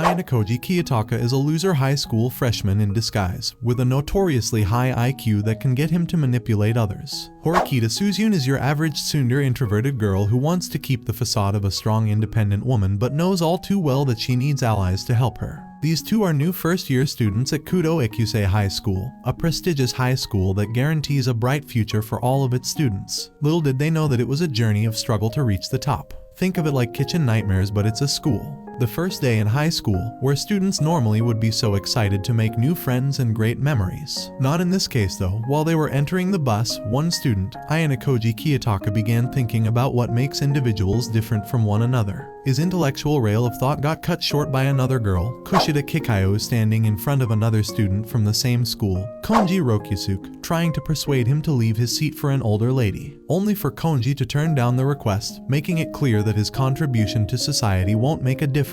Ayanokoji Kiyotaka is a loser high school freshman in disguise, with a notoriously high IQ that can get him to manipulate others. Horikita Suzune is your average tsundere introverted girl who wants to keep the facade of a strong independent woman but knows all too well that she needs allies to help her. These two are new first-year students at Kudo Ekyusei High School, a prestigious high school that guarantees a bright future for all of its students. Little did they know that it was a journey of struggle to reach the top. Think of it like kitchen nightmares, but it's a school. The first day in high school, where students normally would be so excited to make new friends and great memories. Not in this case though. While they were entering the bus, one student, Ayanokoji Kiyotaka, began thinking about what makes individuals different from one another. His intellectual rail of thought got cut short by another girl, Kushida Kikayo, standing in front of another student from the same school, Konji Rokyusuke, trying to persuade him to leave his seat for an older lady, only for Konji to turn down the request, making it clear that his contribution to society won't make a difference.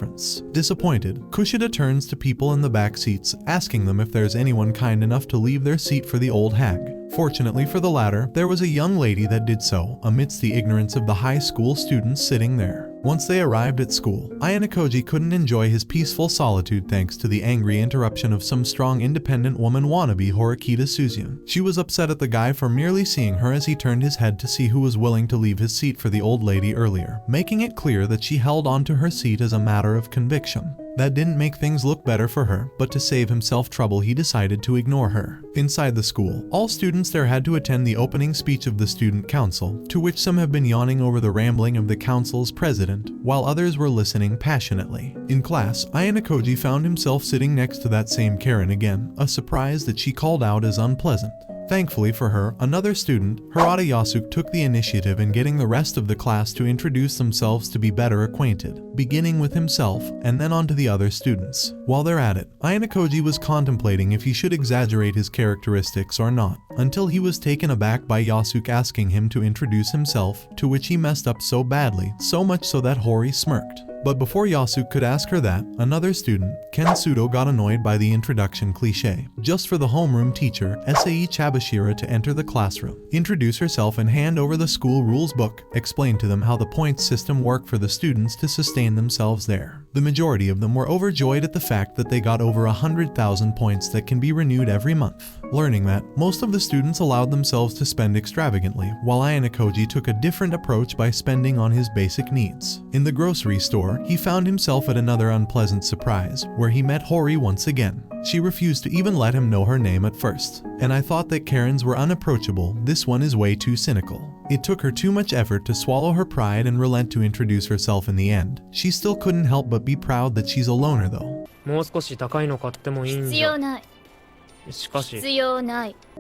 Disappointed, Kushida turns to people in the back seats, asking them if there's anyone kind enough to leave their seat for the old hag. Fortunately for the latter, there was a young lady that did so, amidst the ignorance of the high school students sitting there. Once they arrived at school, Ayanokoji couldn't enjoy his peaceful solitude thanks to the angry interruption of some strong independent woman wannabe Horikita Suzune. She was upset at the guy for merely seeing her as he turned his head to see who was willing to leave his seat for the old lady earlier, making it clear that she held on to her seat as a matter of conviction. That didn't make things look better for her, but to save himself trouble he decided to ignore her. Inside the school, all students there had to attend the opening speech of the student council, to which some have been yawning over the rambling of the council's president, while others were listening passionately. In class, Ayanokoji found himself sitting next to that same Karen again, a surprise that she called out as unpleasant. Thankfully for her, another student, Hirata Yasuke, took the initiative in getting the rest of the class to introduce themselves to be better acquainted, beginning with himself and then on to the other students. While they're at it, Ayanokoji was contemplating if he should exaggerate his characteristics or not, until he was taken aback by Yasuke asking him to introduce himself, to which he messed up so badly, so much so that Hori smirked. But before Yasuke could ask her that, another student, Ken Sudo, got annoyed by the introduction cliché, just for the homeroom teacher, Sae Chabashira, to enter the classroom, introduce herself and hand over the school rules book, explain to them how the points system worked for the students to sustain themselves there. The majority of them were overjoyed at the fact that they got over 100,000 points that can be renewed every month. Learning that, most of the students allowed themselves to spend extravagantly, while Ayanokoji took a different approach by spending on his basic needs. In the grocery store, he found himself at another unpleasant surprise, where he met Hori once again. She refused to even let him know her name at first. And I thought that Karens were unapproachable. This one is way too cynical. It took her too much effort to swallow her pride and relent to introduce herself in the end. She still couldn't help but be proud that she's a loner though. もう少し高いの買ってもいいんじゃ。しかし。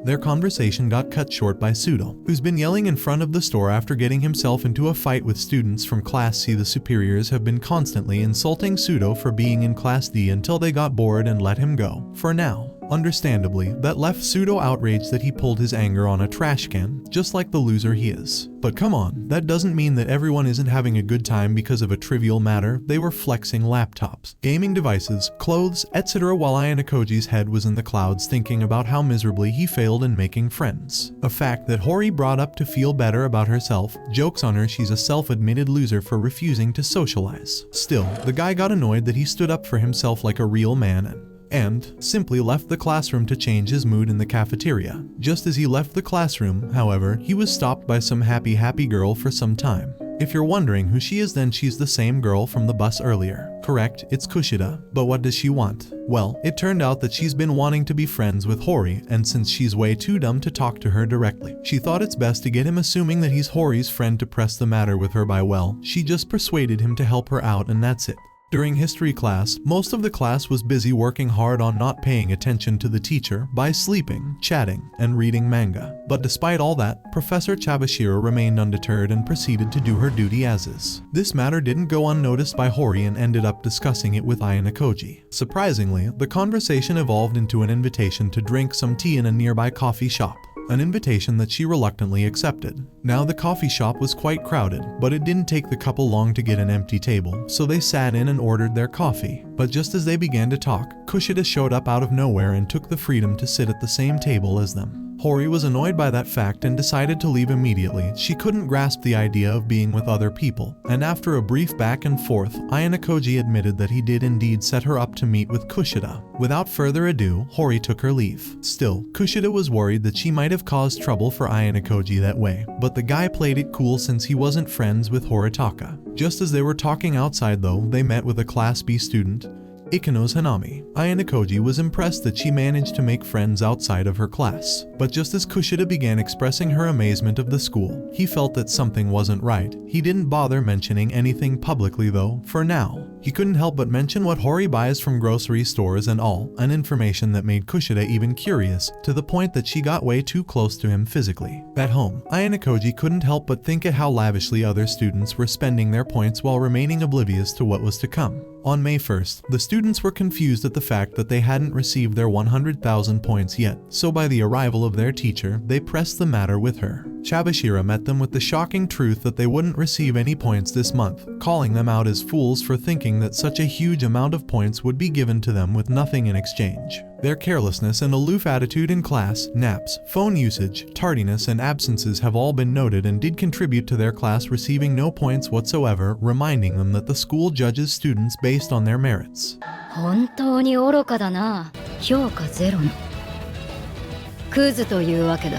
Their conversation got cut short by Sudo, who's been yelling in front of the store after getting himself into a fight with students from Class C. The superiors have been constantly insulting Sudo for being in Class D until they got bored and let him go, for now. Understandably, that left Sudo outraged that he pulled his anger on a trash can, just like the loser he is. But come on, that doesn't mean that everyone isn't having a good time because of a trivial matter. They were flexing laptops, gaming devices, clothes, etc. while Ayanokoji's head was in the clouds thinking about how miserably he failed in making friends. A fact that Hori brought up to feel better about herself, jokes on her she's a self-admitted loser for refusing to socialize. Still, the guy got annoyed that he stood up for himself like a real man and simply left the classroom to change his mood in the cafeteria. Just as he left the classroom, however, he was stopped by some happy girl for some time. If you're wondering who she is, then she's the same girl from the bus earlier. Correct, it's Kushida. But what does she want? Well, it turned out that she's been wanting to be friends with Hori, and since she's way too dumb to talk to her directly, she thought it's best to get him assuming that he's Hori's friend to press the matter with her by, well, she just persuaded him to help her out and that's it. During history class, most of the class was busy working hard on not paying attention to the teacher by sleeping, chatting, and reading manga. But despite all that, Professor Chabashira remained undeterred and proceeded to do her duty as is. This matter didn't go unnoticed by Hori and ended up discussing it with Ayanokoji. Surprisingly, the conversation evolved into an invitation to drink some tea in a nearby coffee shop. An invitation that she reluctantly accepted. Now the coffee shop was quite crowded, but it didn't take the couple long to get an empty table, so they sat in and ordered their coffee. But just as they began to talk, Kushida showed up out of nowhere and took the freedom to sit at the same table as them. Hori was annoyed by that fact and decided to leave immediately. She couldn't grasp the idea of being with other people, and after a brief back and forth, Ayanokoji admitted that he did indeed set her up to meet with Kushida. Without further ado, Hori took her leave. Still, Kushida was worried that she might have caused trouble for Ayanokoji that way, but the guy played it cool since he wasn't friends with Horikita. Just as they were talking outside though, they met with a Class B student, Ikano's Hanami. Ayanokoji was impressed that she managed to make friends outside of her class. But just as Kushida began expressing her amazement of the school, he felt that something wasn't right. He didn't bother mentioning anything publicly though, for now. He couldn't help but mention what Hori buys from grocery stores and all, an information that made Kushida even curious, to the point that she got way too close to him physically. At home, Ayanokoji couldn't help but think at how lavishly other students were spending their points while remaining oblivious to what was to come. On May 1st, the students were confused at the fact that they hadn't received their 100,000 points yet, so by the arrival of their teacher, they pressed the matter with her. Chabashira met them with the shocking truth that they wouldn't receive any points this month, calling them out as fools for thinking that such a huge amount of points would be given to them with nothing in exchange. Their carelessness and aloof attitude in class, naps, phone usage, tardiness, and absences have all been noted and did contribute to their class receiving no points whatsoever, reminding them that the school judges students based on their merits. 本当に愚かだな。評価ゼロのクズというわけだ。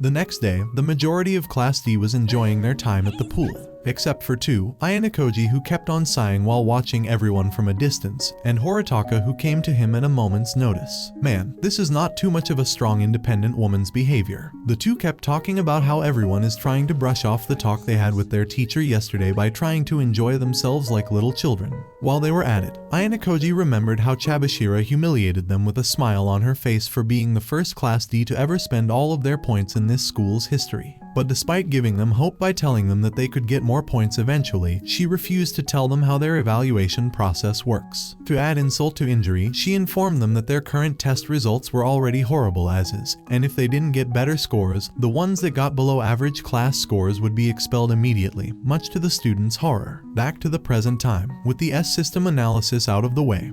The next day, the majority of Class D was enjoying their time at the pool, except for two, Ayanokoji who kept on sighing while watching everyone from a distance, and Horikita who came to him at a moment's notice. Man, this is not too much of a strong independent woman's behavior. The two kept talking about how everyone is trying to brush off the talk they had with their teacher yesterday by trying to enjoy themselves like little children. While they were at it, Ayanokoji remembered how Chabashira humiliated them with a smile on her face for being the first Class D to ever spend all of their points in this school's history. But despite giving them hope by telling them that they could get more points eventually, she refused to tell them how their evaluation process works. To add insult to injury, she informed them that their current test results were already horrible as is, and if they didn't get better scores, the ones that got below average class scores would be expelled immediately, much to the students' horror. Back to the present time, with the S-system analysis out of the way,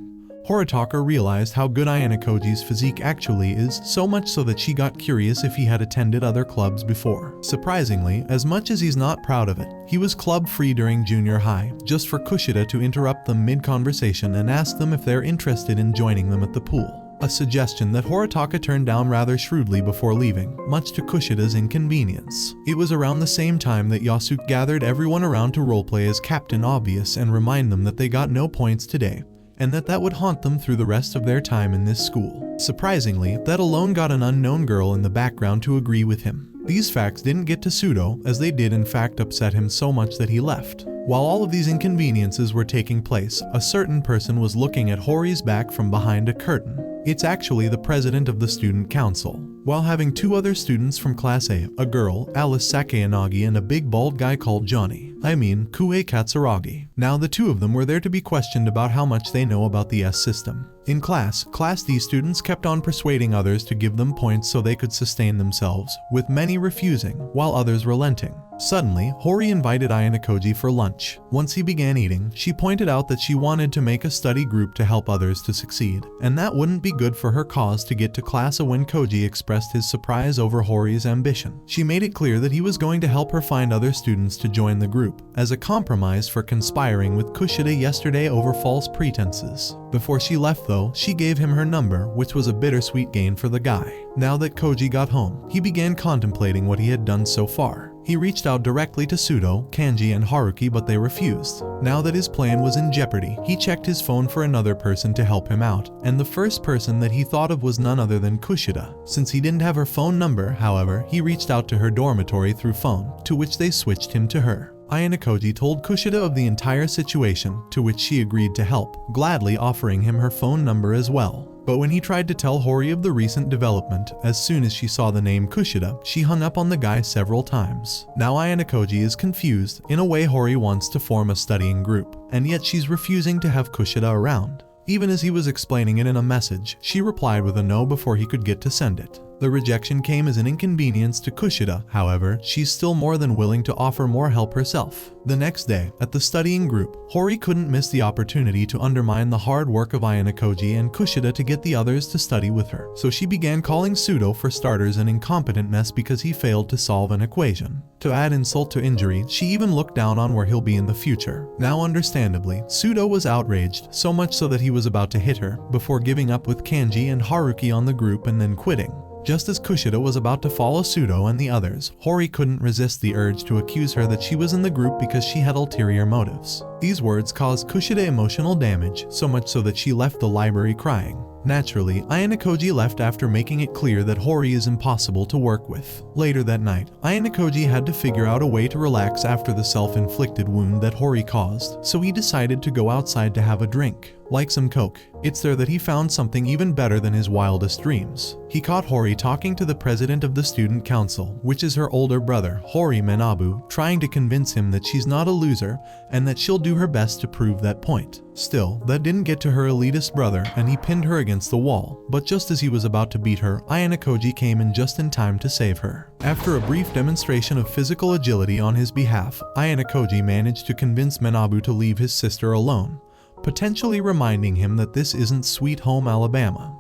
Horikita realized how good Ayanokoji's physique actually is, so much so that she got curious if he had attended other clubs before. Surprisingly, as much as he's not proud of it, he was club-free during junior high, just for Kushida to interrupt them mid-conversation and ask them if they're interested in joining them at the pool. A suggestion that Horikita turned down rather shrewdly before leaving, much to Kushida's inconvenience. It was around the same time that Yasuke gathered everyone around to roleplay as Captain Obvious and remind them that they got no points today, and that would haunt them through the rest of their time in this school. Surprisingly, that alone got an unknown girl in the background to agree with him. These facts didn't get to Sudo, as they did in fact upset him so much that he left. While all of these inconveniences were taking place, a certain person was looking at Hori's back from behind a curtain. It's actually the president of the student council. While having two other students from Class A, a girl, Alice Sakayanagi, and a big bald guy called Johnny, Kue Katsuragi. Now the two of them were there to be questioned about how much they know about the S system. In class, Class D students kept on persuading others to give them points so they could sustain themselves, with many refusing, while others relenting. Suddenly, Hori invited Ayanokoji for lunch. Once he began eating, she pointed out that she wanted to make a study group to help others to succeed, and that wouldn't be good for her cause to get to class when Koji expressed his surprise over Hori's ambition. She made it clear that he was going to help her find other students to join the group, as a compromise for conspiring with Kushida yesterday over false pretenses. Before she left though, she gave him her number, which was a bittersweet gain for the guy. Now that Koji got home, he began contemplating what he had done so far. He reached out directly to Sudo, Kanji, and Haruki, but they refused. Now that his plan was in jeopardy, he checked his phone for another person to help him out, and the first person that he thought of was none other than Kushida. Since he didn't have her phone number, however, he reached out to her dormitory through phone, to which they switched him to her. Ayanokoji told Kushida of the entire situation, to which she agreed to help, gladly offering him her phone number as well. But when he tried to tell Hori of the recent development, as soon as she saw the name Kushida, she hung up on the guy several times. Now Ayanokoji is confused. In a way, Hori wants to form a studying group, and yet she's refusing to have Kushida around. Even as he was explaining it in a message, she replied with a no before he could get to send it. The rejection came as an inconvenience to Kushida, however, she's still more than willing to offer more help herself. The next day, at the studying group, Hori couldn't miss the opportunity to undermine the hard work of Ayanokoji and Kushida to get the others to study with her, so she began calling Sudo, for starters, an incompetent mess because he failed to solve an equation. To add insult to injury, she even looked down on where he'll be in the future. Now understandably, Sudo was outraged, so much so that he was about to hit her, before giving up with Kanji and Haruki on the group and then quitting. Just as Kushida was about to follow Sudo and the others, Hori couldn't resist the urge to accuse her that she was in the group because she had ulterior motives. These words caused Kushida emotional damage, so much so that she left the library crying. Naturally, Ayanokoji left after making it clear that Hori is impossible to work with. Later that night, Ayanokoji had to figure out a way to relax after the self-inflicted wound that Hori caused, so he decided to go outside to have a drink. Like some coke, it's there that he found something even better than his wildest dreams. He caught Hori talking to the president of the student council, which is her older brother, Hori Manabu, trying to convince him that she's not a loser and that she'll do her best to prove that point. Still, that didn't get to her elitist brother and he pinned her against the wall, but just as he was about to beat her, Ayanokoji came in just in time to save her. After a brief demonstration of physical agility on his behalf, Ayanokoji managed to convince Manabu to leave his sister alone, potentially reminding him that this isn't Sweet Home Alabama.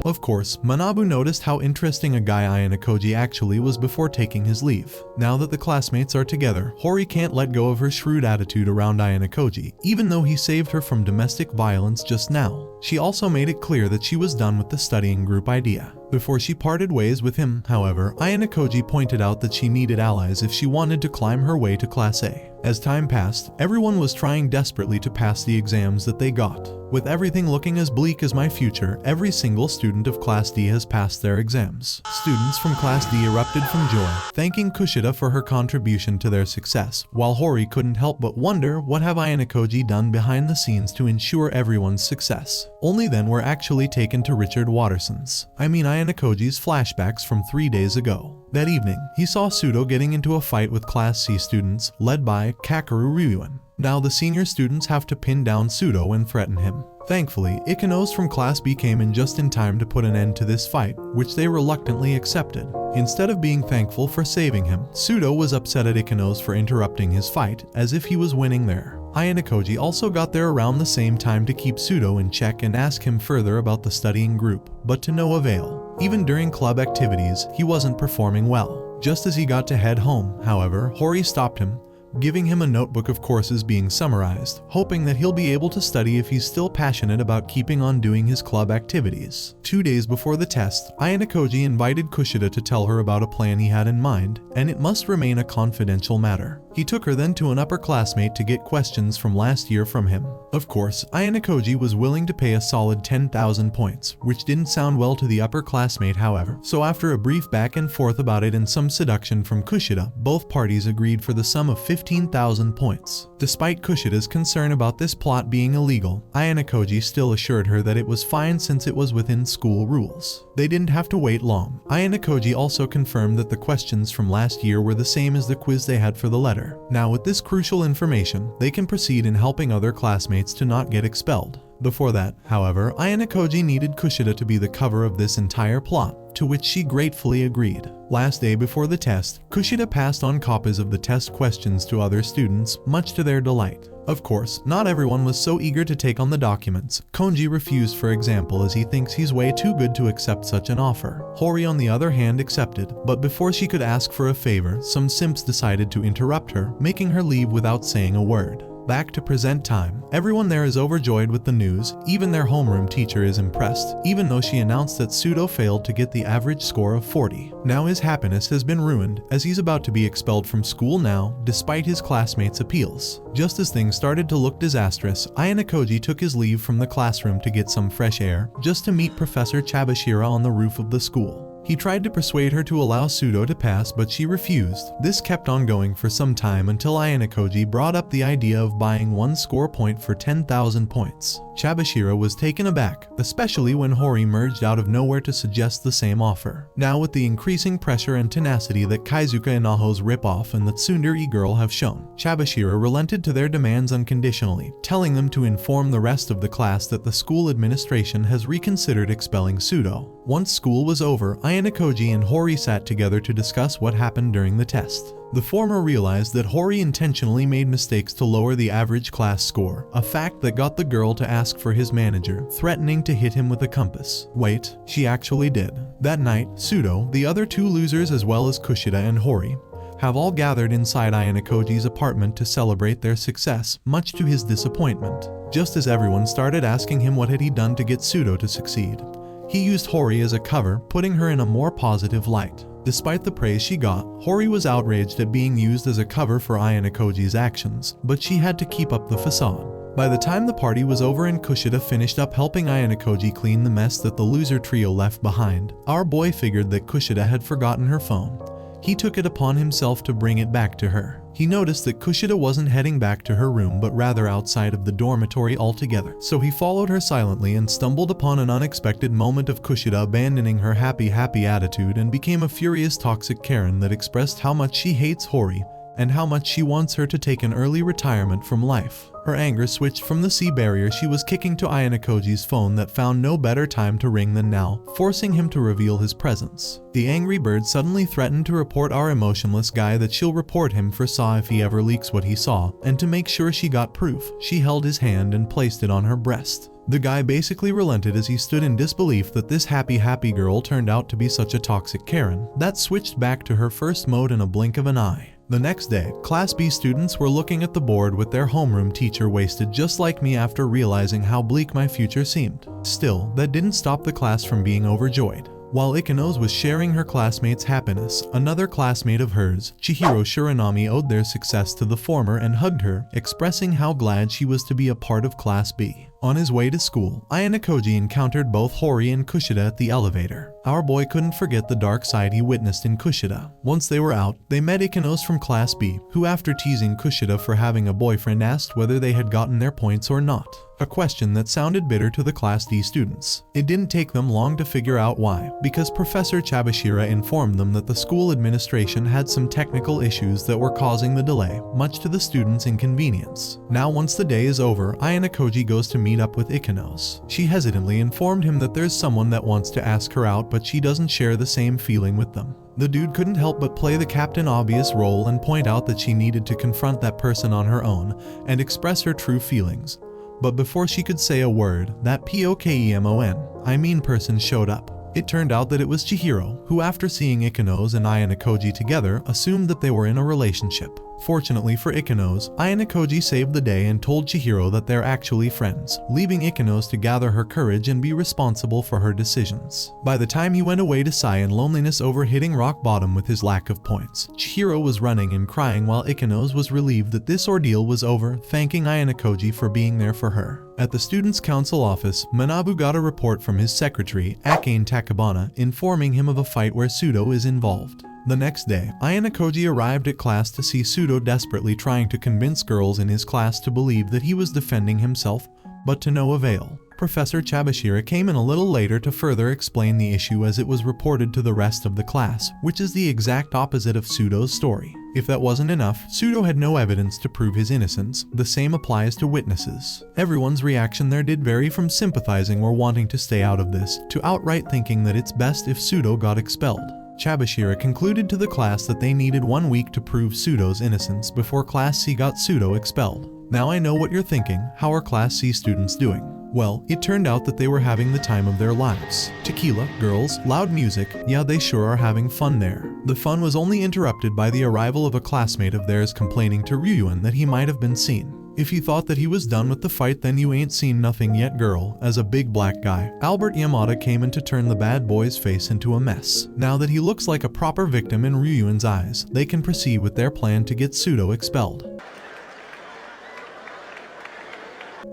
Of course, Manabu noticed how interesting a guy Ayanokoji actually was before taking his leave. Now that the classmates are together, Hori can't let go of her shrewd attitude around Ayanokoji, even though he saved her from domestic violence just now. She also made it clear that she was done with the studying group idea. Before she parted ways with him, however, Ayanokoji pointed out that she needed allies if she wanted to climb her way to Class A. As time passed, everyone was trying desperately to pass the exams that they got. With everything looking as bleak as my future, every single student of Class D has passed their exams. Students from Class D erupted from joy, thanking Kushida for her contribution to their success, while Hori couldn't help but wonder what have Ayanokoji done behind the scenes to ensure everyone's success. Only then were actually taken to Richard Watterson's, Ayanokoji's flashbacks from 3 days ago. That evening, he saw Sudo getting into a fight with Class C students, led by Kakeru Ryuan. Now the senior students have to pin down Sudo and threaten him. Thankfully, Ikanos from Class B came in just in time to put an end to this fight, which they reluctantly accepted. Instead of being thankful for saving him, Sudo was upset at Ikanos for interrupting his fight, as if he was winning there. Ayanokoji also got there around the same time to keep Sudo in check and ask him further about the studying group, but to no avail. Even during club activities, he wasn't performing well. Just as he got to head home, however, Hori stopped him, giving him a notebook of courses being summarized, hoping that he'll be able to study if he's still passionate about keeping on doing his club activities. 2 days before the test, Ayanokoji invited Kushida to tell her about a plan he had in mind, and it must remain a confidential matter. He took her then to an upper classmate to get questions from last year from him. Of course, Ayanokoji was willing to pay a solid 10,000 points, which didn't sound well to the upper classmate however, so after a brief back and forth about it and some seduction from Kushida, both parties agreed for the sum of 15,000 points. Despite Kushida's concern about this plot being illegal, Ayanokoji still assured her that it was fine since it was within school rules. They didn't have to wait long. Ayanokoji also confirmed that the questions from last year were the same as the quiz they had for the letter. Now with this crucial information, they can proceed in helping other classmates to not get expelled. Before that, however, Ayanokoji needed Kushida to be the cover of this entire plot, to which she gratefully agreed. Last day before the test, Kushida passed on copies of the test questions to other students, much to their delight. Of course, not everyone was so eager to take on the documents. Konji refused, for example, as he thinks he's way too good to accept such an offer. Hori on the other hand accepted, but before she could ask for a favor, some simps decided to interrupt her, making her leave without saying a word. Back to present time. Everyone there is overjoyed with the news, even their homeroom teacher is impressed, even though she announced that Sudo failed to get the average score of 40. Now his happiness has been ruined, as he's about to be expelled from school now, despite his classmates' appeals. Just as things started to look disastrous, Ayanokoji took his leave from the classroom to get some fresh air, just to meet Professor Chabashira on the roof of the school. He tried to persuade her to allow Sudo to pass, but she refused. This kept on going for some time until Ayanokoji brought up the idea of buying one score point for 10,000 points. Chabashira was taken aback, especially when Hori emerged out of nowhere to suggest the same offer. Now with the increasing pressure and tenacity that Kaizuka Inaho's ripoff and the tsundere girl have shown, Chabashira relented to their demands unconditionally, telling them to inform the rest of the class that the school administration has reconsidered expelling Sudo. Once school was over, Ayanokoji and Hori sat together to discuss what happened during the test. The former realized that Hori intentionally made mistakes to lower the average class score, a fact that got the girl to ask for his manager, threatening to hit him with a compass. Wait, she actually did. That night, Sudo, the other two losers as well as Kushida and Hori, have all gathered inside Ayanokoji's apartment to celebrate their success, much to his disappointment. Just as everyone started asking him what had he done to get Sudo to succeed, he used Hori as a cover, putting her in a more positive light. Despite the praise she got, Hori was outraged at being used as a cover for Ayanokoji's actions, but she had to keep up the facade. By the time the party was over and Kushida finished up helping Ayanokoji clean the mess that the loser trio left behind, our boy figured that Kushida had forgotten her phone. He took it upon himself to bring it back to her. He noticed that Kushida wasn't heading back to her room but rather outside of the dormitory altogether. So he followed her silently and stumbled upon an unexpected moment of Kushida abandoning her happy attitude and became a furious toxic Karen that expressed how much she hates Hori and how much she wants her to take an early retirement from life. Her anger switched from the sea barrier she was kicking to Ayanokoji's phone that found no better time to ring than now, forcing him to reveal his presence. The angry bird suddenly threatened to report our emotionless guy that she'll report him for saw if he ever leaks what he saw, and to make sure she got proof, she held his hand and placed it on her breast. The guy basically relented as he stood in disbelief that this happy girl turned out to be such a toxic Karen that switched back to her first mode in a blink of an eye. The next day, Class B students were looking at the board with their homeroom teacher wasted just like me after realizing how bleak my future seemed. Still, that didn't stop the class from being overjoyed. While Ikenos was sharing her classmates' happiness, another classmate of hers, Chihiro Shiranami, owed their success to the former and hugged her, expressing how glad she was to be a part of Class B. On his way to school, Ayanokoji encountered both Hori and Kushida at the elevator. Our boy couldn't forget the dark side he witnessed in Kushida. Once they were out, they met Ikenos from Class B, who after teasing Kushida for having a boyfriend asked whether they had gotten their points or not. A question that sounded bitter to the Class D students. It didn't take them long to figure out why, because Professor Chabashira informed them that the school administration had some technical issues that were causing the delay, much to the students' inconvenience. Now once the day is over, Ayanokoji goes to meet up with Ikenos. She hesitantly informed him that there's someone that wants to ask her out, but she doesn't share the same feeling with them. The dude couldn't help but play the Captain Obvious role and point out that she needed to confront that person on her own and express her true feelings. But before she could say a word, that POKEMON person showed up. It turned out that it was Chihiro, who after seeing Ikenos and Ayanokoji together, assumed that they were in a relationship. Fortunately for Ikenos, Ayanokoji saved the day and told Chihiro that they're actually friends, leaving Ikenos to gather her courage and be responsible for her decisions. By the time he went away to sigh in loneliness over hitting rock bottom with his lack of points, Chihiro was running and crying while Ikenos was relieved that this ordeal was over, thanking Ayanokoji for being there for her. At the Students' Council office, Manabu got a report from his secretary, Akane Takabana, informing him of a fight where Sudo is involved. The next day, Ayanokoji arrived at class to see Sudo desperately trying to convince girls in his class to believe that he was defending himself, but to no avail. Professor Chabashira came in a little later to further explain the issue as it was reported to the rest of the class, which is the exact opposite of Sudo's story. If that wasn't enough, Sudo had no evidence to prove his innocence. The same applies to witnesses. Everyone's reaction there did vary from sympathizing or wanting to stay out of this, to outright thinking that it's best if Sudo got expelled. Chabashira concluded to the class that they needed 1 week to prove Sudo's innocence before Class C got Sudo expelled. Now I know what you're thinking, how are Class C students doing? Well, it turned out that they were having the time of their lives. Tequila, girls, loud music, yeah, they sure are having fun there. The fun was only interrupted by the arrival of a classmate of theirs complaining to Ryuan that he might have been seen. If you thought that he was done with the fight, then you ain't seen nothing yet, girl. As a big black guy, Albert Yamada came in to turn the bad boy's face into a mess. Now that he looks like a proper victim in Ryuan's eyes, they can proceed with their plan to get Sudo expelled.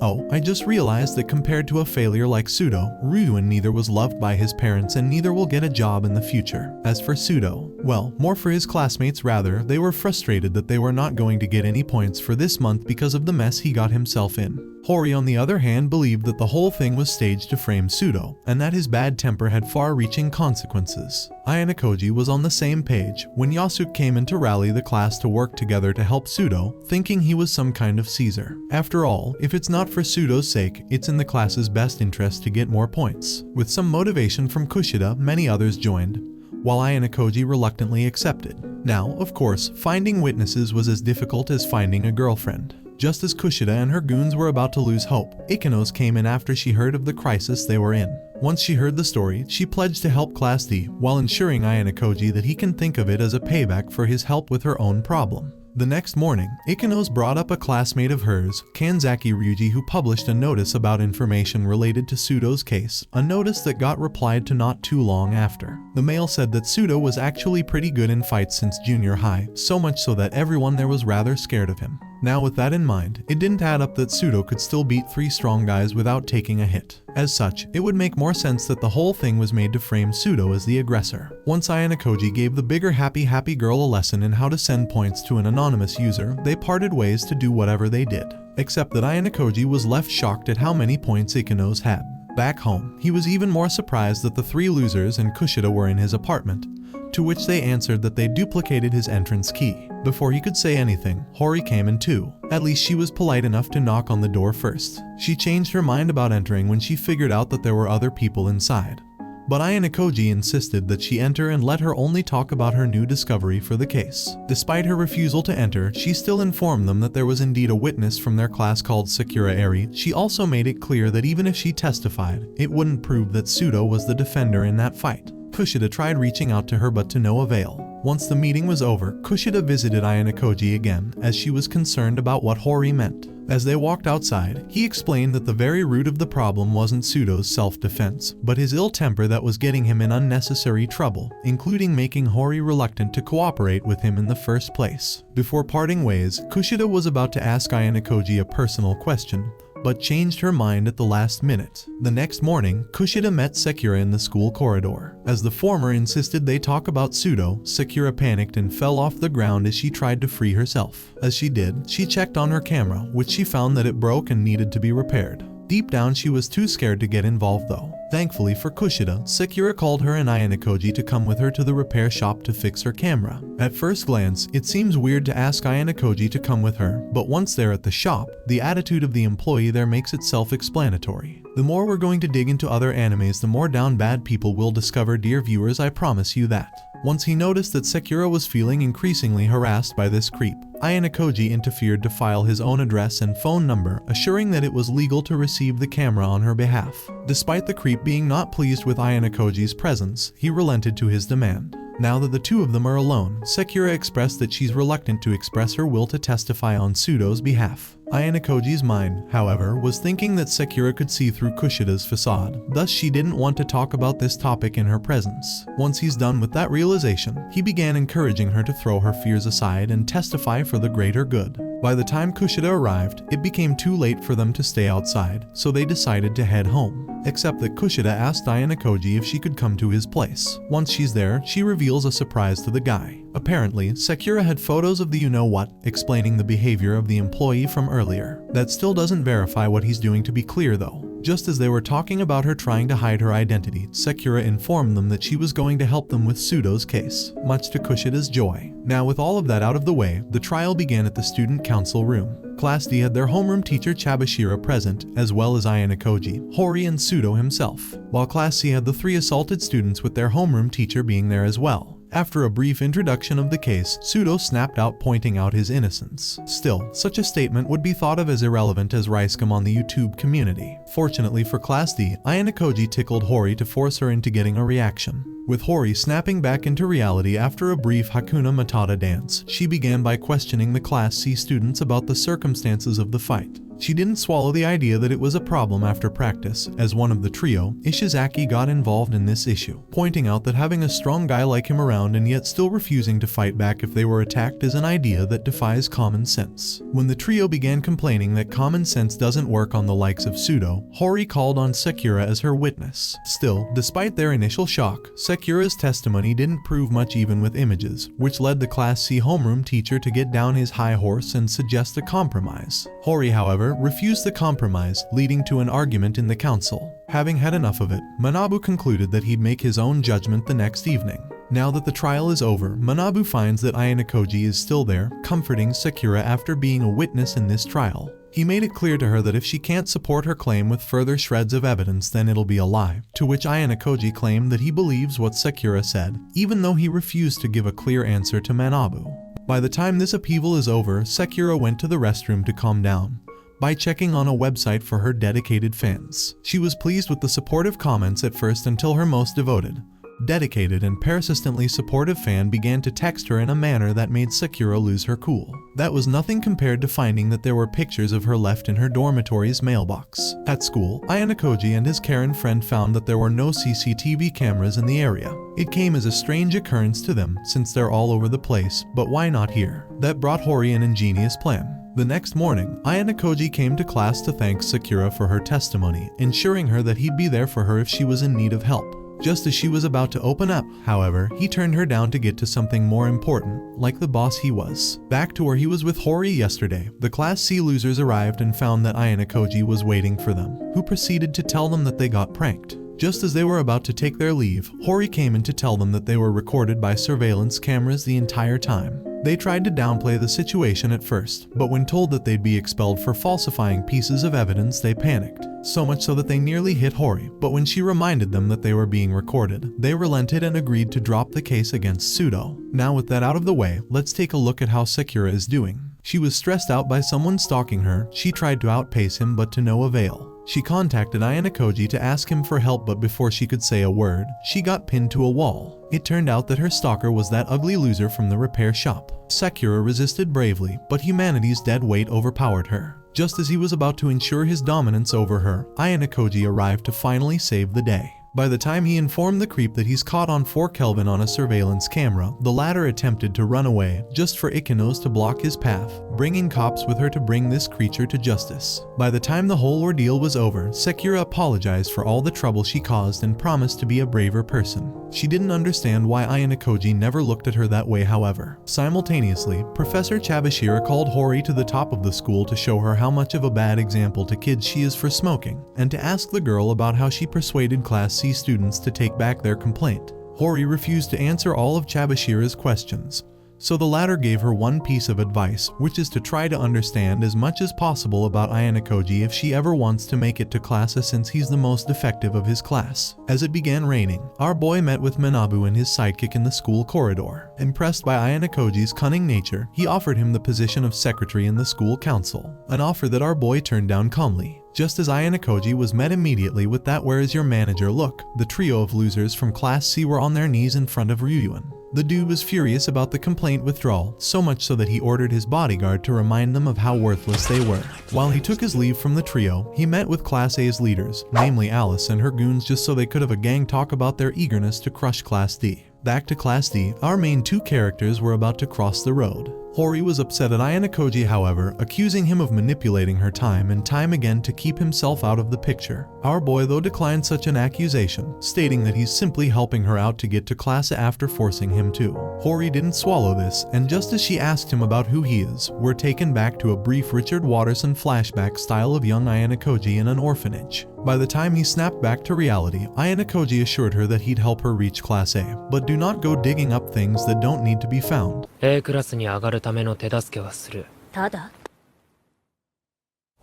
Oh, I just realized that compared to a failure like Sudo, Ryuin neither was loved by his parents and neither will get a job in the future. As for Sudo, well, more for his classmates rather, they were frustrated that they were not going to get any points for this month because of the mess he got himself in. Hori on the other hand believed that the whole thing was staged to frame Sudo, and that his bad temper had far-reaching consequences. Ayanokoji was on the same page when Yasuke came in to rally the class to work together to help Sudo, thinking he was some kind of Caesar. After all, if it's not for Sudo's sake, it's in the class's best interest to get more points. With some motivation from Kushida, many others joined, while Ayanokoji reluctantly accepted. Now, of course, finding witnesses was as difficult as finding a girlfriend. Just as Kushida and her goons were about to lose hope, Ikanos came in after she heard of the crisis they were in. Once she heard the story, she pledged to help Class D, while ensuring Ayanokoji that he can think of it as a payback for his help with her own problem. The next morning, Ikanos brought up a classmate of hers, Kanzaki Ryuji, who published a notice about information related to Sudo's case, a notice that got replied to not too long after. The mail said that Sudo was actually pretty good in fights since junior high, so much so that everyone there was rather scared of him. Now with that in mind, it didn't add up that Sudo could still beat 3 strong guys without taking a hit. As such, it would make more sense that the whole thing was made to frame Sudo as the aggressor. Once Ayanokoji gave the bigger happy girl a lesson in how to send points to an anonymous user, they parted ways to do whatever they did. Except that Ayanokoji was left shocked at how many points Ikanos had. Back home, he was even more surprised that the 3 losers and Kushida were in his apartment, to which they answered that they duplicated his entrance key. Before he could say anything, Hori came in too. At least she was polite enough to knock on the door first. She changed her mind about entering when she figured out that there were other people inside. But Ayanokoji insisted that she enter and let her only talk about her new discovery for the case. Despite her refusal to enter, she still informed them that there was indeed a witness from their class called Sakura Eri. She also made it clear that even if she testified, it wouldn't prove that Sudo was the defender in that fight. Kushida tried reaching out to her but to no avail. Once the meeting was over, Kushida visited Ayanokoji again, as she was concerned about what Hori meant. As they walked outside, he explained that the very root of the problem wasn't Sudo's self-defense, but his ill temper that was getting him in unnecessary trouble, including making Hori reluctant to cooperate with him in the first place. Before parting ways, Kushida was about to ask Ayanokoji a personal question, but changed her mind at the last minute. The next morning, Kushida met Sakura in the school corridor. As the former insisted they talk about Sudo, Sakura panicked and fell off the ground as she tried to free herself. As she did, she checked on her camera, which she found that it broke and needed to be repaired. Deep down she was too scared to get involved though. Thankfully for Kushida, Sakura called her and Ayanokoji to come with her to the repair shop to fix her camera. At first glance, it seems weird to ask Ayanokoji to come with her, but once they're at the shop, the attitude of the employee there makes it self-explanatory. The more we're going to dig into other animes, the more down bad people will discover, dear viewers, I promise you that. Once he noticed that Sakura was feeling increasingly harassed by this creep, Ayanokoji interfered to file his own address and phone number, assuring that it was legal to receive the camera on her behalf. Despite the creep being not pleased with Ayanokoji's presence, he relented to his demand. Now that the two of them are alone, Sakura expressed that she's reluctant to express her will to testify on Sudo's behalf. Ayanokoji's mind, however, was thinking that Sakura could see through Kushida's facade, thus she didn't want to talk about this topic in her presence. Once he's done with that realization, he began encouraging her to throw her fears aside and testify for the greater good. By the time Kushida arrived, it became too late for them to stay outside, so they decided to head home. Except that Kushida asked Ayanokoji if she could come to his place. Once she's there, she reveals a surprise to the guy. Apparently, Sakura had photos of the you-know-what, explaining the behavior of the employee from earlier. That still doesn't verify what he's doing, to be clear though. Just as they were talking about her trying to hide her identity, Sakura informed them that she was going to help them with Sudo's case, much to Kushida's joy. Now with all of that out of the way, the trial began at the student council room. Class D had their homeroom teacher Chabashira present, as well as Ayanokoji, Hori, and Sudo himself, while Class C had the 3 assaulted students with their homeroom teacher being there as well. After a brief introduction of the case, Sudo snapped out, pointing out his innocence. Still, such a statement would be thought of as irrelevant as Ricegum on the YouTube community. Fortunately for Class D, Ayanokoji tickled Hori to force her into getting a reaction. With Hori snapping back into reality after a brief Hakuna Matata dance, she began by questioning the Class C students about the circumstances of the fight. She didn't swallow the idea that it was a problem after practice. As one of the trio, Ishizaki got involved in this issue, pointing out that having a strong guy like him around and yet still refusing to fight back if they were attacked is an idea that defies common sense. When the trio began complaining that common sense doesn't work on the likes of Sudo, Hori called on Sakura as her witness. Still, despite their initial shock, Sakura's testimony didn't prove much even with images, which led the Class C homeroom teacher to get down his high horse and suggest a compromise. Hori, however, refused the compromise, leading to an argument in the council. Having had enough of it, Manabu concluded that he'd make his own judgment the next evening. Now that the trial is over, Manabu finds that Ayanokoji is still there, comforting Sakura after being a witness in this trial. He made it clear to her that if she can't support her claim with further shreds of evidence, then it'll be a lie, to which Ayanokoji claimed that he believes what Sakura said, even though he refused to give a clear answer to Manabu. By the time this upheaval is over, Sakura went to the restroom to calm down by checking on a website for her dedicated fans. She was pleased with the supportive comments at first until her most devoted, dedicated and persistently supportive fan began to text her in a manner that made Sakura lose her cool. That was nothing compared to finding that there were pictures of her left in her dormitory's mailbox. At school, Ayanokoji and his Karen friend found that there were no CCTV cameras in the area. It came as a strange occurrence to them, since they're all over the place, but why not here? That brought Hori an ingenious plan. The next morning, Ayanokoji came to class to thank Sakura for her testimony, ensuring her that he'd be there for her if she was in need of help. Just as she was about to open up, however, he turned her down to get to something more important, like the boss he was. Back to where he was with Hori yesterday, the Class C losers arrived and found that Ayanokoji was waiting for them, who proceeded to tell them that they got pranked. Just as they were about to take their leave, Hori came in to tell them that they were recorded by surveillance cameras the entire time. They tried to downplay the situation at first, but when told that they'd be expelled for falsifying pieces of evidence, they panicked. So much so that they nearly hit Hori, but when she reminded them that they were being recorded, they relented and agreed to drop the case against Sudo. Now with that out of the way, let's take a look at how Sakura is doing. She was stressed out by someone stalking her. She tried to outpace him, but to no avail. She contacted Ayanokoji to ask him for help, but before she could say a word, she got pinned to a wall. It turned out that her stalker was that ugly loser from the repair shop. Sakura resisted bravely, but humanity's dead weight overpowered her. Just as he was about to ensure his dominance over her, Ayanokoji arrived to finally save the day. By the time he informed the creep that he's caught on 4 Kelvin on a surveillance camera, the latter attempted to run away, just for Ikenos to block his path, bringing cops with her to bring this creature to justice. By the time the whole ordeal was over, Sakura apologized for all the trouble she caused and promised to be a braver person. She didn't understand why Ayanokoji never looked at her that way, however. Simultaneously, Professor Chabashira called Hori to the top of the school to show her how much of a bad example to kids she is for smoking, and to ask the girl about how she persuaded Class C students to take back their complaint. Hori refused to answer all of Chabashira's questions, so the latter gave her one piece of advice, which is to try to understand as much as possible about Ayanokoji if she ever wants to make it to class, since he's the most effective of his class. As it began raining, our boy met with Manabu and his sidekick in the school corridor. Impressed by Ayanokoji's cunning nature, he offered him the position of secretary in the school council, an offer that our boy turned down calmly. Just as Ayanokoji was met immediately with that "where is your manager" look, the trio of losers from Class C were on their knees in front of Ryuan. The dude was furious about the complaint withdrawal, so much so that he ordered his bodyguard to remind them of how worthless they were. While he took his leave from the trio, he met with Class A's leaders, namely Alice and her goons, just so they could have a gang talk about their eagerness to crush Class D. Back to Class D, our main 2 characters were about to cross the road. Hori was upset at Ayanokoji, however, accusing him of manipulating her time and time again to keep himself out of the picture. Our boy, though, declined such an accusation, stating that he's simply helping her out to get to class after forcing him to. Hori didn't swallow this, and just as she asked him about who he is, we're taken back to a brief Richard Watterson flashback style of young Ayanokoji in an orphanage. By the time he snapped back to reality, Ayanokoji assured her that he'd help her reach Class A, but do not go digging up things that don't need to be found. A クラスに上がるための手助けはする。ただ、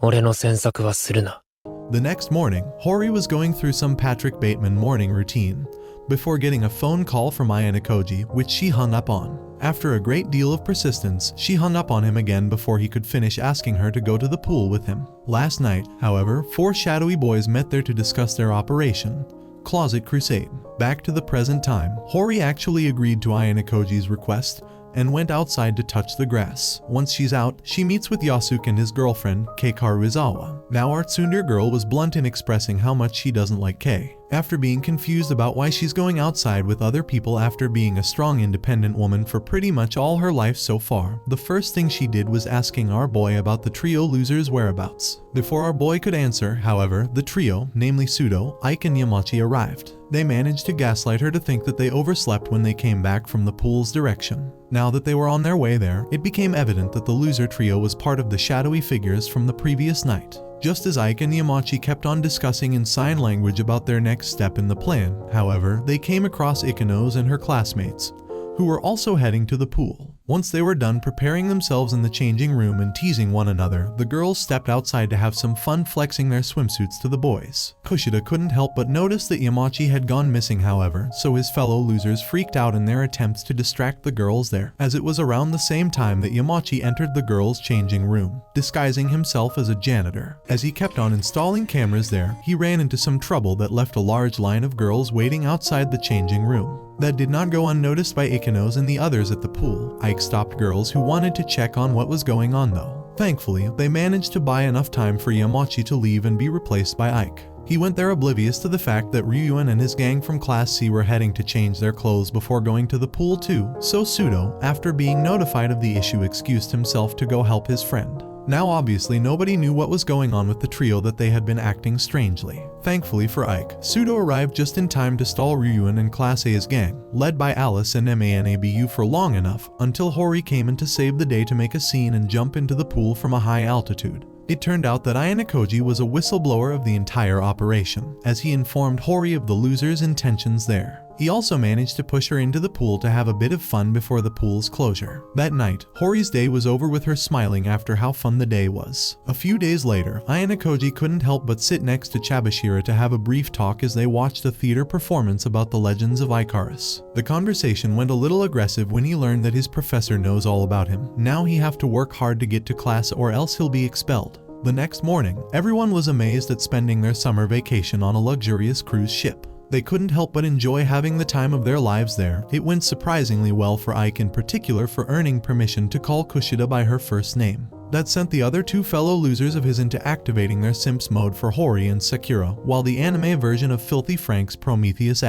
俺の詮索はするな。The next morning, Hori was going through some Patrick Bateman morning routine, before getting a phone call from Ayanokoji, which she hung up on. After a great deal of persistence, she hung up on him again before he could finish asking her to go to the pool with him. Last night, however, 4 shadowy boys met there to discuss their operation, Closet Crusade. Back to the present time, Hori actually agreed to Ayanokoji's request, and went outside to touch the grass. Once she's out, she meets with Yasuke and his girlfriend, Kei Karuizawa. Now our tsundere girl was blunt in expressing how much she doesn't like Kei. After being confused about why she's going outside with other people after being a strong independent woman for pretty much all her life so far, the first thing she did was asking our boy about the trio loser's whereabouts. Before our boy could answer, however, the trio, namely Sudo, Ike and Yamachi, arrived. They managed to gaslight her to think that they overslept when they came back from the pool's direction. Now that they were on their way there, it became evident that the loser trio was part of the shadowy figures from the previous night. Just as Ike and Yamachi kept on discussing in sign language about their next step in the plan, however, they came across Ikenos and her classmates, who were also heading to the pool. Once they were done preparing themselves in the changing room and teasing one another, the girls stepped outside to have some fun flexing their swimsuits to the boys. Kushida couldn't help but notice that Yamachi had gone missing, however, so his fellow losers freaked out in their attempts to distract the girls there, as it was around the same time that Yamachi entered the girls' changing room, disguising himself as a janitor. As he kept on installing cameras there, he ran into some trouble that left a large line of girls waiting outside the changing room. That did not go unnoticed by Ikenos and the others at the pool. Ike stopped girls who wanted to check on what was going on though. Thankfully, they managed to buy enough time for Yamachi to leave and be replaced by Ike. He went there oblivious to the fact that Ryuan and his gang from Class C were heading to change their clothes before going to the pool too, so Sudo, after being notified of the issue, excused himself to go help his friend. Now obviously nobody knew what was going on with the trio, that they had been acting strangely. Thankfully for Ike, Sudo arrived just in time to stall Ryuan and Class A's gang, led by Alice and Manabu, for long enough until Hori came in to save the day to make a scene and jump into the pool from a high altitude. It turned out that Ayanokoji was a whistleblower of the entire operation, as he informed Hori of the loser's intentions there. He also managed to push her into the pool to have a bit of fun before the pool's closure. That night, Hori's day was over with her smiling after how fun the day was. A few days later, Ayanokoji couldn't help but sit next to Chabashira to have a brief talk as they watched a theater performance about the legends of Icarus. The conversation went a little aggressive when he learned that his professor knows all about him. Now he have to work hard to get to class or else he'll be expelled. The next morning, everyone was amazed at spending their summer vacation on a luxurious cruise ship. They couldn't help but enjoy having the time of their lives there. It went surprisingly well for Ike in particular for earning permission to call Kushida by her first name. That sent the other two fellow losers of his into activating their simps mode for Hori and Sakura, while the anime version of Filthy Frank's Prometheus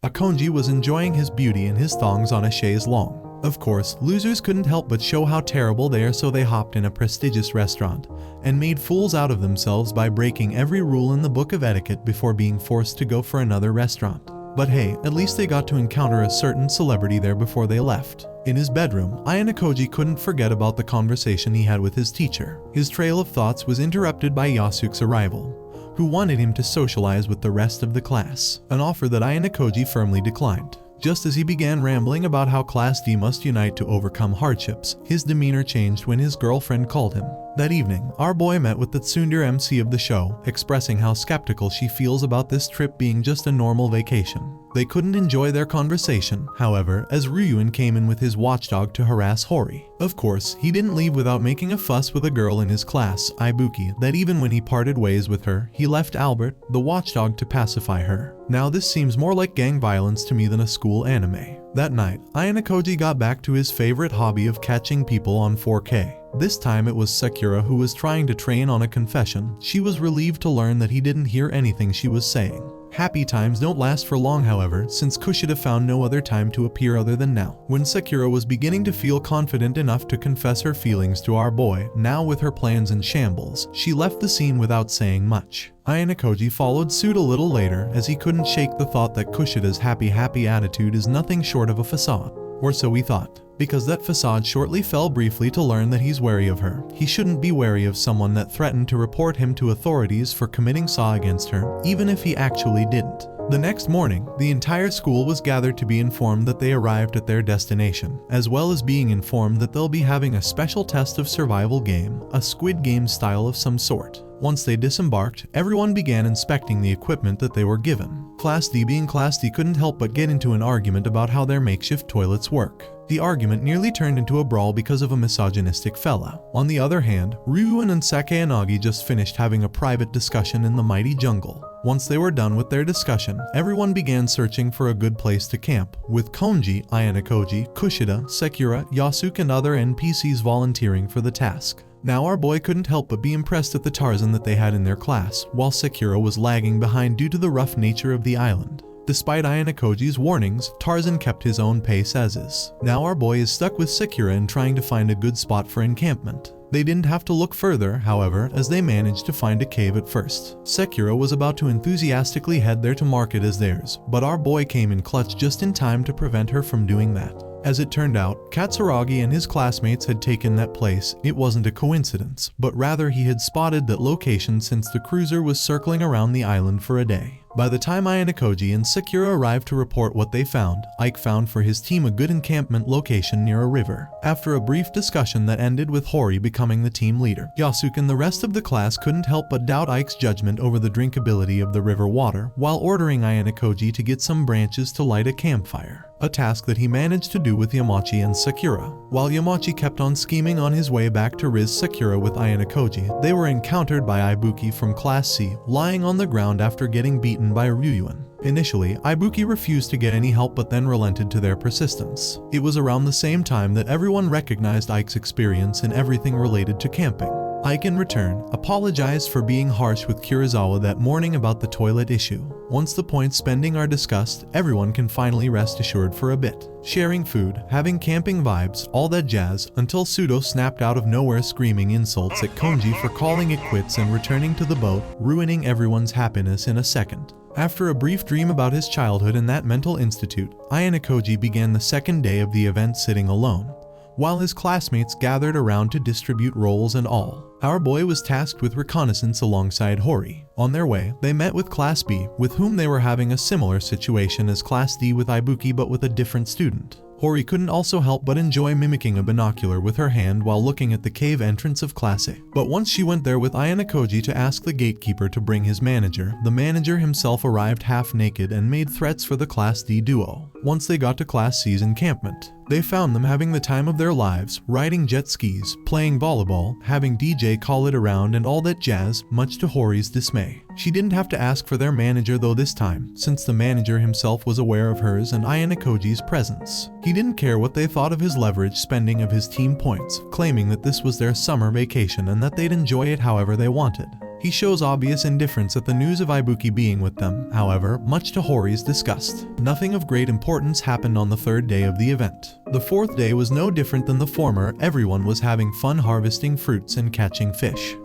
Akonji was enjoying his beauty and his thongs on a chaise longue. Of course, losers couldn't help but show how terrible they are, so they hopped in a prestigious restaurant and made fools out of themselves by breaking every rule in the book of etiquette before being forced to go for another restaurant. But hey, at least they got to encounter a certain celebrity there before they left. In his bedroom, Ayanokoji couldn't forget about the conversation he had with his teacher. His trail of thoughts was interrupted by Yasuke's arrival, who wanted him to socialize with the rest of the class, an offer that Ayanokoji firmly declined. Just as he began rambling about how Class D must unite to overcome hardships, his demeanor changed when his girlfriend called him. That evening, our boy met with the tsundere MC of the show, expressing how skeptical she feels about this trip being just a normal vacation. They couldn't enjoy their conversation, however, as Ryuan came in with his watchdog to harass Hori. Of course, he didn't leave without making a fuss with a girl in his class, Ibuki, that even when he parted ways with her, he left Albert, the watchdog, to pacify her. Now this seems more like gang violence to me than a school anime. That night, Ayanokoji got back to his favorite hobby of catching people on 4K. This time it was Sakura who was trying to train on a confession. She was relieved to learn that he didn't hear anything she was saying. Happy times don't last for long, however, since Kushida found no other time to appear other than now. When Sakura was beginning to feel confident enough to confess her feelings to our boy, now with her plans in shambles, she left the scene without saying much. Ayanokoji followed suit a little later, as he couldn't shake the thought that Kushida's happy attitude is nothing short of a facade. Or so he thought. Because that facade shortly fell briefly to learn that he's wary of her. He shouldn't be wary of someone that threatened to report him to authorities for committing saw against her, even if he actually didn't. The next morning, the entire school was gathered to be informed that they arrived at their destination, as well as being informed that they'll be having a special test of survival game, a Squid Game style of some sort. Once they disembarked, everyone began inspecting the equipment that they were given. Class D, being Class D, couldn't help but get into an argument about how their makeshift toilets work. The argument nearly turned into a brawl because of a misogynistic fella. On the other hand, Ryuan and Sakayanagi just finished having a private discussion in the mighty jungle. Once they were done with their discussion, everyone began searching for a good place to camp, with Konji, Ayanokoji, Kushida, Sekura, Yasuke and other NPCs volunteering for the task. Now our boy couldn't help but be impressed at the Tarzan that they had in their class, while Sekura was lagging behind due to the rough nature of the island. Despite Ayanokoji's warnings, Tarzan kept his own pace as is. Now our boy is stuck with Sekura in trying to find a good spot for encampment. They didn't have to look further, however, as they managed to find a cave at first. Sekura was about to enthusiastically head there to mark it as theirs, but our boy came in clutch just in time to prevent her from doing that. As it turned out, Katsuragi and his classmates had taken that place. It wasn't a coincidence, but rather he had spotted that location since the cruiser was circling around the island for a day. By the time Ayanokoji and Sekura arrived to report what they found, Ike found for his team a good encampment location near a river. After a brief discussion that ended with Hori becoming the team leader, Yasuke and the rest of the class couldn't help but doubt Ike's judgment over the drinkability of the river water, while ordering Ayanokoji to get some branches to light a campfire. A task that he managed to do with Yamachi and Sakura. While Yamachi kept on scheming on his way back to Riz Sakura with Ayanokoji, they were encountered by Ibuki from Class C, lying on the ground after getting beaten by Ryuan. Initially, Ibuki refused to get any help but then relented to their persistence. It was around the same time that everyone recognized Ike's experience in everything related to camping. Ike in return apologized for being harsh with Kurosawa that morning about the toilet issue. Once the points spending are discussed, everyone can finally rest assured for a bit. Sharing food, having camping vibes, all that jazz, until Sudo snapped out of nowhere screaming insults at Konji for calling it quits and returning to the boat, ruining everyone's happiness in a second. After a brief dream about his childhood in that mental institute, Ayanokoji began the second day of the event sitting alone, while his classmates gathered around to distribute roles and all. Our boy was tasked with reconnaissance alongside Hori. On their way, they met with Class B, with whom they were having a similar situation as Class D with Ibuki but with a different student. Hori couldn't also help but enjoy mimicking a binocular with her hand while looking at the cave entrance of Class A. But once she went there with Ayanokoji to ask the gatekeeper to bring his manager, the manager himself arrived half naked and made threats for the Class D duo. Once they got to Class C's encampment, they found them having the time of their lives, riding jet skis, playing volleyball, having DJ call it around and all that jazz, much to Hori's dismay. She didn't have to ask for their manager though this time, since the manager himself was aware of hers and Ayanokoji's presence. He didn't care what they thought of his leverage spending of his team points, claiming that this was their summer vacation and that they'd enjoy it however they wanted. He shows obvious indifference at the news of Ibuki being with them, however, much to Hori's disgust. Nothing of great importance happened on the third day of the event. The fourth day was no different than the former. Everyone was having fun harvesting fruits and catching fish.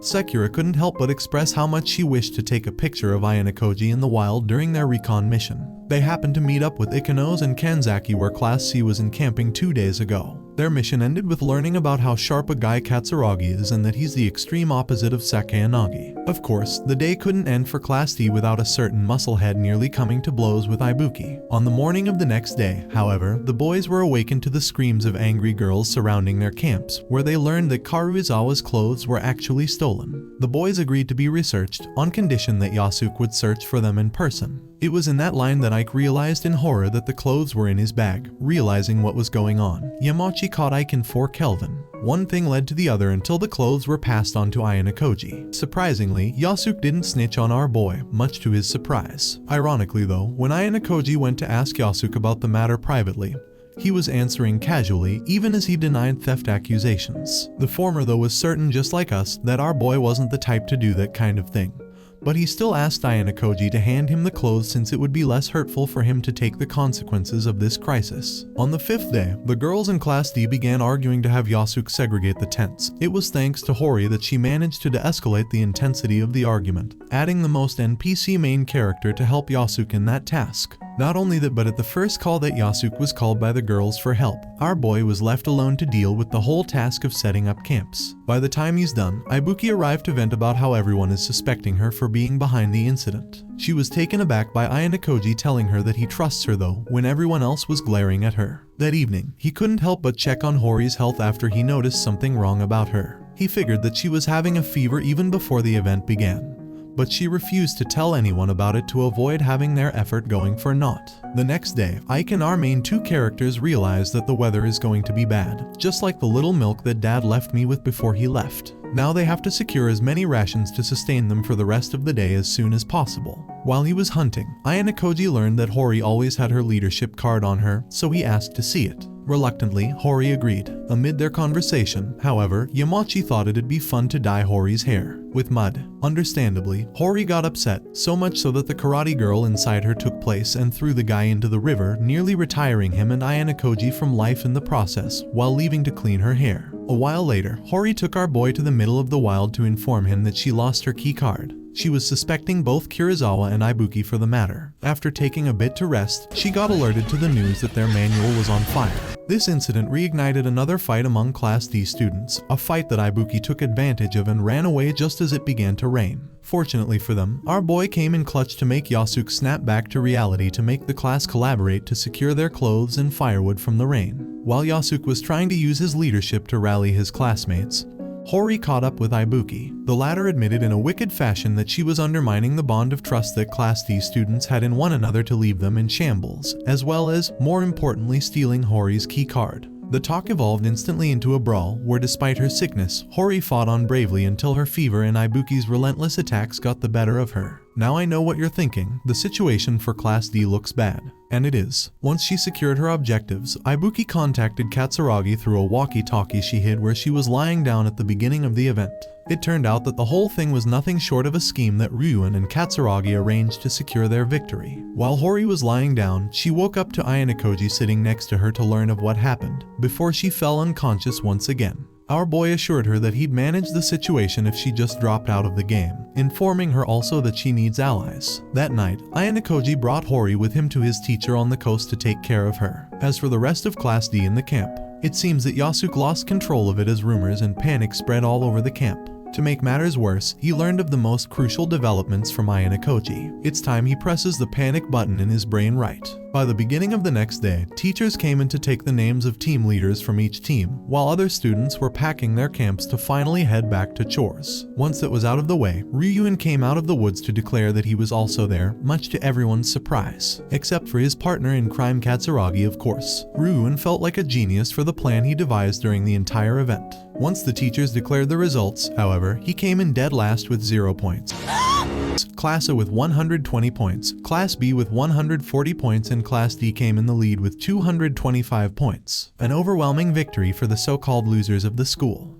Sekura couldn't help but express how much she wished to take a picture of Ayanokoji in the wild during their recon mission. They happened to meet up with Ikanos and Kanzaki where Class C was encamping 2 days ago. Their mission ended with learning about how sharp a guy Katsuragi is and that he's the extreme opposite of Sakayanagi. Of course, the day couldn't end for Class D without a certain musclehead nearly coming to blows with Ibuki. On the morning of the next day, however, the boys were awakened to the screams of angry girls surrounding their camps, where they learned that Karuizawa's clothes were actually stolen. The boys agreed to be researched, on condition that Yasuke would search for them in person. It was in that line that Ike realized in horror that the clothes were in his bag. Realizing what was going on, Yamachi caught Ike in 4 Kelvin. One thing led to the other until the clothes were passed on to Ayanokoji. Surprisingly, Yasuke didn't snitch on our boy, much to his surprise. Ironically though, when Ayanokoji went to ask Yasuke about the matter privately, he was answering casually, even as he denied theft accusations. The former though was certain, just like us, that our boy wasn't the type to do that kind of thing. But he still asked Ayanokoji to hand him the clothes since it would be less hurtful for him to take the consequences of this crisis. On the 5th day, the girls in Class D began arguing to have Yasuke segregate the tents. It was thanks to Hori that she managed to de-escalate the intensity of the argument, adding the most NPC main character to help Yasuke in that task. Not only that, but at the first call that Yasuke was called by the girls for help, our boy was left alone to deal with the whole task of setting up camps. By the time he's done, Ibuki arrived to vent about how everyone is suspecting her for being behind the incident. She was taken aback by Ayanokoji telling her that he trusts her though, when everyone else was glaring at her. That evening, he couldn't help but check on Hori's health after he noticed something wrong about her. He figured that she was having a fever even before the event began. but she refused to tell anyone about it to avoid having their effort going for naught. The next day, Ike and our main two characters realize that the weather is going to be bad, just like the little milk that Dad left me with before he left. Now they have to secure as many rations to sustain them for the rest of the day as soon as possible. While he was hunting, Ayanokoji learned that Hori always had her leadership card on her, so he asked to see it. Reluctantly, Hori agreed. Amid their conversation, however, Yamachi thought it'd be fun to dye Hori's hair with mud. Understandably, Hori got upset, so much so that the karate girl inside her took place and threw the guy into the river, nearly retiring him and Ayanokoji from life in the process, while leaving to clean her hair. A while later, Hori took our boy to the middle of the wild to inform him that she lost her key card. She was suspecting both Kirizawa and Ibuki for the matter. After taking a bit to rest, she got alerted to the news that their manual was on fire. This incident reignited another fight among Class D students, a fight that Ibuki took advantage of and ran away just as it began to rain. Fortunately for them, our boy came in clutch to make Yasuke snap back to reality to make the class collaborate to secure their clothes and firewood from the rain. While Yasuke was trying to use his leadership to rally his classmates, Hori caught up with Ibuki. The latter admitted in a wicked fashion that she was undermining the bond of trust that Class D students had in one another to leave them in shambles, as well as, more importantly, stealing Hori's key card. The talk evolved instantly into a brawl, where despite her sickness, Hori fought on bravely until her fever and Ibuki's relentless attacks got the better of her. Now I know what you're thinking, the situation for Class D looks bad. And it is. Once she secured her objectives, Ibuki contacted Katsuragi through a walkie-talkie she hid where she was lying down at the beginning of the event. It turned out that the whole thing was nothing short of a scheme that Ryuen and Katsuragi arranged to secure their victory. While Hori was lying down, she woke up to Ayanokoji sitting next to her to learn of what happened, before she fell unconscious once again. Our boy assured her that he'd manage the situation if she just dropped out of the game, informing her also that she needs allies. That night, Ayanokoji brought Hori with him to his teacher on the coast to take care of her. As for the rest of Class D in the camp, it seems that Yasuke lost control of it as rumors and panic spread all over the camp. To make matters worse, he learned of the most crucial developments from Ayanokoji. It's time he presses the panic button in his brain right. By the beginning of the next day, teachers came in to take the names of team leaders from each team, while other students were packing their camps to finally head back to chores. Once it was out of the way, Ryuen came out of the woods to declare that he was also there, much to everyone's surprise. Except for his partner in crime Katsuragi, of course. Ryuen felt like a genius for the plan he devised during the entire event. Once the teachers declared the results, however, he came in dead last with 0 points. Class A with 120 points, Class B with 140 points, and Class D came in the lead with 225 points. An overwhelming victory for the so-called losers of the school.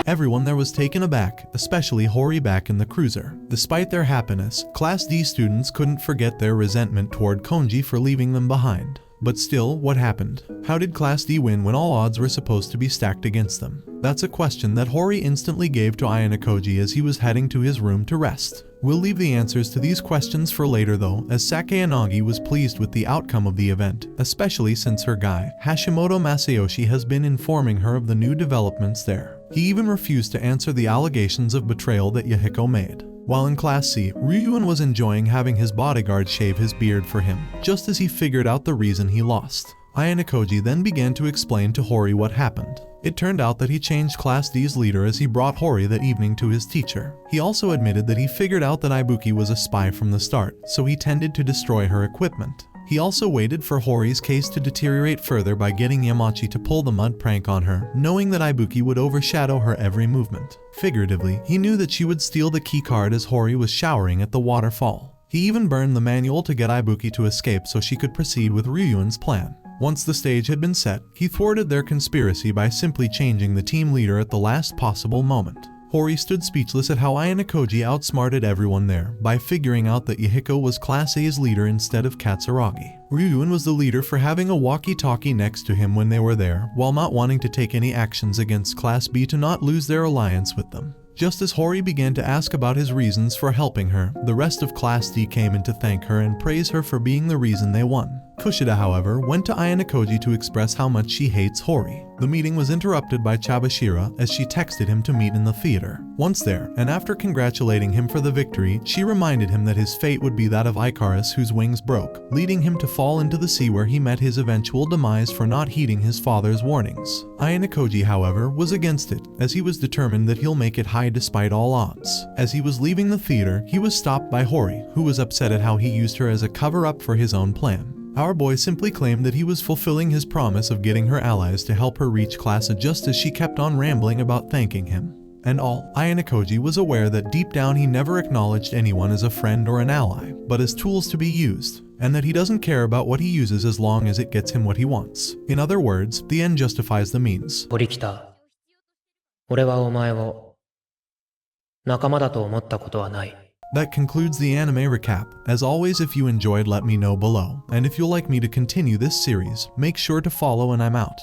Everyone there was taken aback, especially Hori back in the cruiser. Despite their happiness, Class D students couldn't forget their resentment toward Konji for leaving them behind. But still, what happened? How did Class D win when all odds were supposed to be stacked against them? That's a question that Hori instantly gave to Ayanokoji as he was heading to his room to rest. We'll leave the answers to these questions for later though, as Sakayanagi was pleased with the outcome of the event, especially since her guy, Hashimoto Masayoshi, has been informing her of the new developments there. He even refused to answer the allegations of betrayal that Yahiko made. While in Class C, Ryuen was enjoying having his bodyguard shave his beard for him, just as he figured out the reason he lost. Ayanokoji then began to explain to Hori what happened. It turned out that he changed Class D's leader as he brought Hori that evening to his teacher. He also admitted that he figured out that Ibuki was a spy from the start, so he tended to destroy her equipment. He also waited for Hori's case to deteriorate further by getting Yamachi to pull the mud prank on her, knowing that Ibuki would overshadow her every movement. Figuratively, he knew that she would steal the key card as Hori was showering at the waterfall. He even burned the manual to get Ibuki to escape so she could proceed with Ryuen's plan. Once the stage had been set, he thwarted their conspiracy by simply changing the team leader at the last possible moment. Hori stood speechless at how Ayanokoji outsmarted everyone there by figuring out that Yahiko was Class A's leader instead of Katsuragi. Ryuen was the leader for having a walkie-talkie next to him when they were there, while not wanting to take any actions against Class B to not lose their alliance with them. Just as Hori began to ask about his reasons for helping her, the rest of Class D came in to thank her and praise her for being the reason they won. Kushida, however, went to Ayanokoji to express how much she hates Hori. The meeting was interrupted by Chabashira as she texted him to meet in the theater. Once there, and after congratulating him for the victory, she reminded him that his fate would be that of Icarus, whose wings broke, leading him to fall into the sea where he met his eventual demise for not heeding his father's warnings. Ayanokoji, however, was against it, as he was determined that he'll make it high despite all odds. As he was leaving the theater, he was stopped by Hori, who was upset at how he used her as a cover-up for his own plan. Our boy simply claimed that he was fulfilling his promise of getting her allies to help her reach class just as she kept on rambling about thanking him. And all, Ayanokoji was aware that deep down he never acknowledged anyone as a friend or an ally, but as tools to be used, and that he doesn't care about what he uses as long as it gets him what he wants. In other words, the end justifies the means. 堀北、俺はお前を仲間だと思ったことはない。 That concludes the anime recap. As always, if you enjoyed, let me know below. And if you'd like me to continue this series, make sure to follow and I'm out.